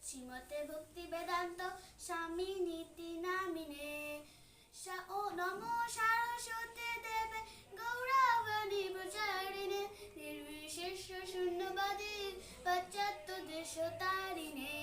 শ্রীমতে ভক্তি বেদান্ত স্বামী নীতি নামিনে ও নমো সরস্বতী দেবে গৌরবাণী প্রচারিণে নির্বিশেষ শূন্যবাদী পাশ্চাত্য দেশ তারিণে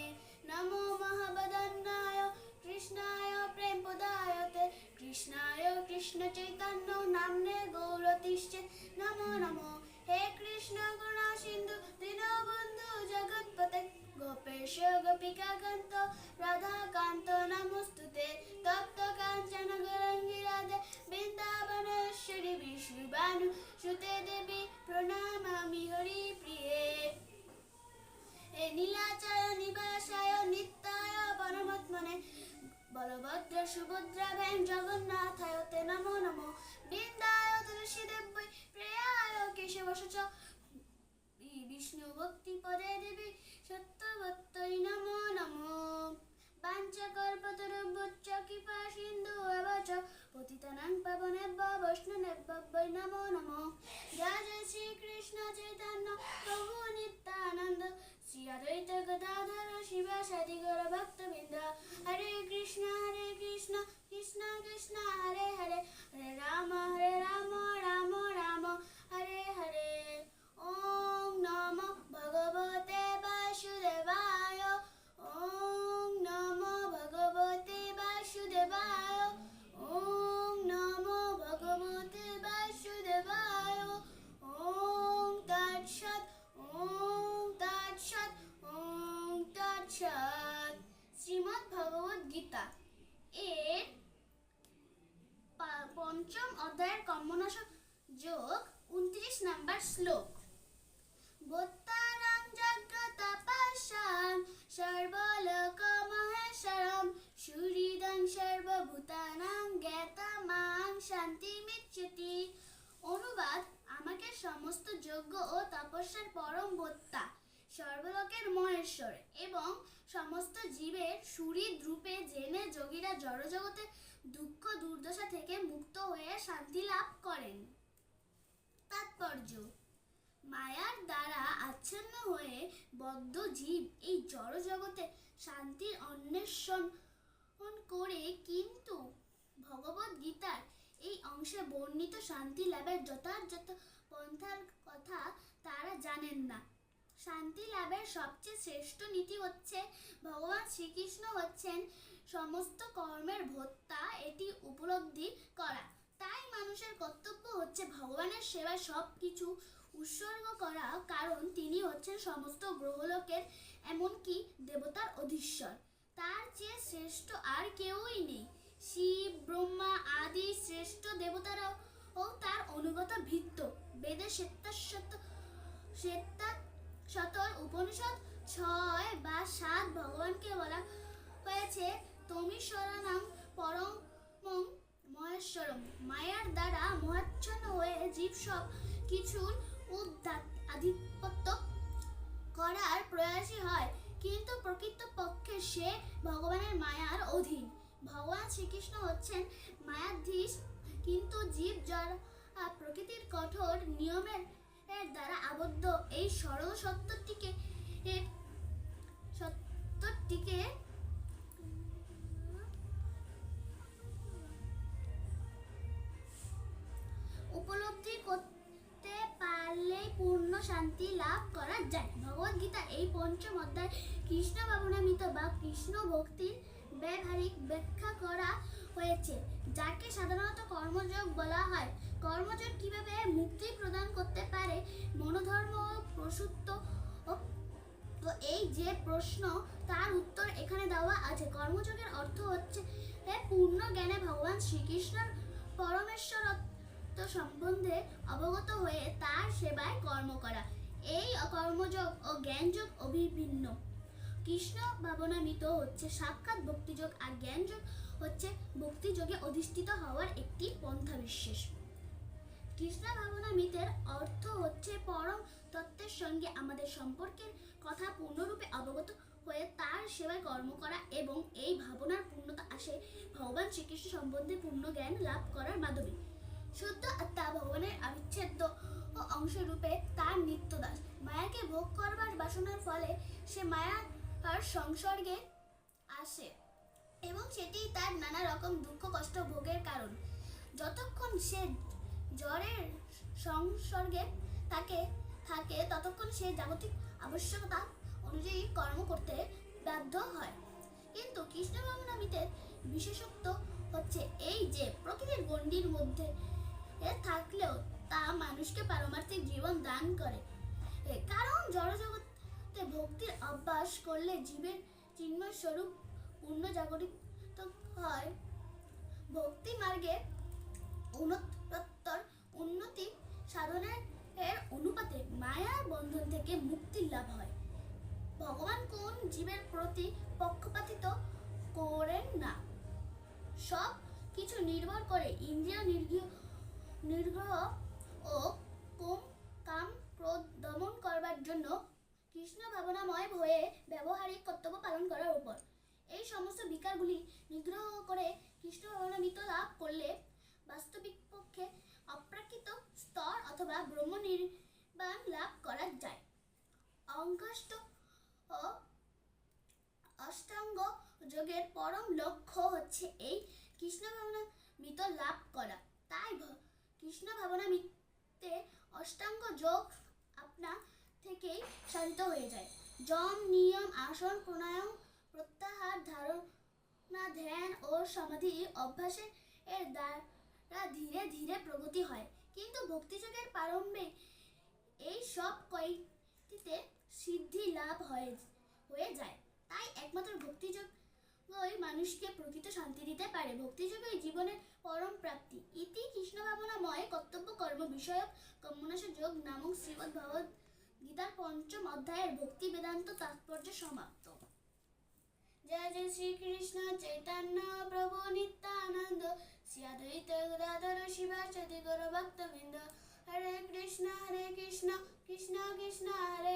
নমো মহাবদন্নায় কৃষ্ণায় প্রেম পদায়তে কৃষ্ণায় কৃষ্ণ চৈতন্য নামনে গৌরতিষ্ঠে নমো নমো হে কৃষ্ণ করুণা সিন্ধু দীনবন্ধু জগৎপতে গোপেশ গোপিকা কান্ত রাধা কান্ত নমস্তুতে তপ্ত কাঞ্চন গৌরাঙ্গী রাধে বৃন্দাবনেশ্বরী বিষ্ণুবানু সুতে দেবী প্রণামামি হরি প্রিয়ে হে নীলাচল নিবাসায় নিত্যায় পরমাত্মনে বলভদ্র সুভদ্রা ভ্যাং জগন্নাথায় তে নমো নমো বৃন্দায় তুলসী দেবী প্রেয়ায় কেশবশ বিষ্ণু ভক্তি পদে দেবী সত্যবত্তৈ নমো নমো বাঞ্ছাকল্পতরুভ্যশ্চ কৃপা সিন্ধু এব চ পতিতানাং পাবনেভ্যো বৈষ্ণবেভ্যো নমো নমো জয় জয় শ্রী কৃষ্ণ চৈতন্য প্রভু নিত্যানন্দ শ্রী অদ্বৈত গদাধর শিবাসাদি গৌর ভক্তবৃন্দ হরে কৃষ্ণ কৃষ্ণ কৃষ্ণ হরে হরে হরে রাম রাম রাম হরে হরে ওম নমো ভগবতে বাসুদেবায় ওম নমো ভগবতে বাসুদেবায় ওম নমো ভগবতে বাসুদেবায় ওম তৎসৎ ওম তৎসৎ ওম তৎসৎ শ্রীমদ্ ভগবদ গীতা এর পঞ্চম অধ্যায়ের কর্মনাশক যোগ 29 নম্বর শ্লোক ভূতানাং জগৎতপস্যাং সর্বলোকমহেশ্বরং সুহৃদং সর্বভূতানাং জ্ঞাতমাং শান্তিমিচ্ছতি। অনুবাদ: আমাকে সমস্ত যজ্ঞ ও তপস্যার পরম ভোক্তা, সর্বলোকের মহেশ্বর এবং সমস্ত জীবের সুহৃদ রূপে জেনে যোগীরা জড়জগতের দুঃখ দুর্দশা থেকে মুক্ত হয়ে শান্তি লাভ করেন। তাৎপর্য: মায়ার দ্বারা আচ্ছন্ন হয়ে বদ্ধ জীব এই জড় জগতে শান্তির অন্বেষণ করে, কিন্তু ভগবদ গীতার এই অংশে বর্ণিত শান্তি লাভের যথাযথ পন্থার কথা তারা জানেন না। শান্তি লাভের সবচেয়ে শ্রেষ্ঠ নীতি হচ্ছে ভগবান শ্রীকৃষ্ণ হচ্ছেন সমস্ত কর্মের ভোক্তা, এটি উপলব্ধি করা। তাই মানুষের কর্তব্য হচ্ছে ভগবানের সেবায় সব কিছু উৎসর্গ করা, কারণ তিনি হচ্ছেন সমস্ত গ্রহলোকের এমনকি দেবতার অধীশ্বর। তার চেয়ে শ্রেষ্ঠ আর কেউই নেই। শিব, ব্রহ্মা আদি শ্রেষ্ঠ দেবতারাও তার অনুগত ভৃত্য। বেদে শ্বেতাশ্বতর উপনিষদ 6 বা 7 ভগবানকে বলা হয়েছে তমীশ্বরানাং পরমং মহেশ্বরম। মায়ার দ্বারা মোহাচ্ছন্ন হয়ে জীব সব কিছুর আধিপত্য করার প্রয়াসী হয়, কিন্তু প্রকৃতপক্ষে সে ভগবানের মায়ার অধীন। ভগবান শ্রীকৃষ্ণ হচ্ছেন মায়াধীশ, কিন্তু জীব যারা প্রকৃতির কঠোর নিয়মের দ্বারা আবদ্ধ। এই সরল সত্যটিকে উপলব্ধি করতে পারলেই পূর্ণ শান্তি লাভ করা যায়। ভগবদ গীতা এই পঞ্চম অধ্যায় কৃষ্ণ ভাবনামৃত বা কৃষ্ণ ভক্তির ব্যবহারিক ব্যাখ্যা করা হয়েছে, যাকে সাধারণত কর্মযোগ বলা হয়। কর্মযোগ কিভাবে মুক্তি প্রদান করতে পারে, মনোধর্ম প্রসূত তো এই যে প্রশ্ন, তার উত্তর এখানে দেওয়া আছে। কর্মযোগের অর্থ হচ্ছে পূর্ণ জ্ঞানে ভগবান শ্রীকৃষ্ণের পরমেশ্বরত্ব সম্বন্ধে অবগত হয়ে তার সেবায় কর্ম করা। এই কর্মযোগ ও জ্ঞানযোগ অভিন্ন। কৃষ্ণ ভাবনামৃত হচ্ছে সাক্ষাৎ ভক্তিযোগ, আর জ্ঞানযোগ হচ্ছে ভক্তিযোগে অধিষ্ঠিত হওয়ার একটি পন্থা বিশেষ। কৃষ্ণ ভাবনামৃতের অর্থ হচ্ছে পরম তত্ত্বের সঙ্গে আমাদের সম্পর্কের কথা পূর্ণরূপে অবগত হয়ে তার সেবায় কর্ম করা, এবং এই ভাবনার পূর্ণতা আসে ভগবান শ্রীকৃষ্ণ সম্বন্ধে পূর্ণ জ্ঞান লাভ করার মাধ্যমে। শুদ্ধ আত্মা ভগবানের অবিচ্ছেদ্য অংশরূপে তার নিত্যদাস। মায়াকে ভোগ করবার বাসনার ফলে সে মায়া আর সংসর্গে আসে এবং সেটি তার নানা রকম দুঃখ কষ্ট ভোগের কারণ। যতক্ষণ সে জ্বরের সংসর্গে থাকে থাকে ততক্ষণ সে জাগতিক আবশ্যকতা অনুযায়ী কর্ম করতে বাধ্য হয়। কিন্তু কৃষ্ণ ভাবনামৃতের বিশেষত্ব হচ্ছে এই যে প্রকৃতির গণ্ডির মধ্যে থাকলেও তা মানুষকে পারমার্থিক জীবন দান করে। কারণ জড়জগতে ভক্তির অভ্যাস করলে জীবের চিন্ময় স্বরূপ পূর্ণ জাগরিত হয়। ভক্তি মার্গে উন্নতর উন্নতি সাধনের অনুপাতে মায়ার বন্ধন থেকে মুক্তি লাভ হয়। ভগবান কোন জীবের প্রতি পক্ষপাতিত করেন না। সব কিছু নির্ভর করে ইন্দ্রিয় নিগ্রহ ও কাম ক্রোধ দমন করবার জন্য কৃষ্ণ ভাবনাময় হয়ে ব্যবহারিক কর্তব্য পালন করার উপর। এই সমস্ত বিকারগুলি নিগ্রহ করে কৃষ্ণ ভাবনামৃত লাভ করলে বাস্তবিক পক্ষে অপ্রাকৃত স্তর অথবা ব্রহ্ম নির্বাণ লাভ করা যায়। অঙ্কাষ্ট ও অষ্টাঙ্গ যোগের পরম লক্ষ্য হচ্ছে এই কৃষ্ণ ভাবনামৃত লাভ করা। তাই কৃষ্ণ ভাবনামৃতে অষ্টাঙ্গ যোগ আপনা থেকেই সাধিত হয়ে যায়। যম নিয়ম আসন প্রাণায়াম প্রত্যাহার ধারণা ধ্যান ও সমাধি অভ্যাসের দ্বারা ধীরে ধীরে প্রগতি হয়। কিন্তু ভক্তিযোগের প্রারম্ভে এই সব কয়েকটিতে সিদ্ধি লাভ হয়ে যায়। তাই একমাত্র ভক্তিযোগই মানুষকে প্রকৃত শান্তি দিতে পারে। ভক্তিযোগই জীবনের পরম প্রাপ্তি। ইতি কৃষ্ণ ভাবনাময় কর্তব্য কর্ম বিষয়ক কর্মনাশ যোগ নামক শ্রীমদ্ ভগবদ্ গীতার ৫ম অধ্যায়ের ভক্তি বেদান্ত তাৎপর্য সমাপ্ত। জয় জয় শ্রীকৃষ্ণ চৈতন্য প্রভু নিত্যানন্দ শ্রী অদ্বৈত গদাধর শিবাসাদি গৌর ভক্তবৃন্দ। হরে কৃষ্ণ কৃষ্ণ কৃষ্ণ হরে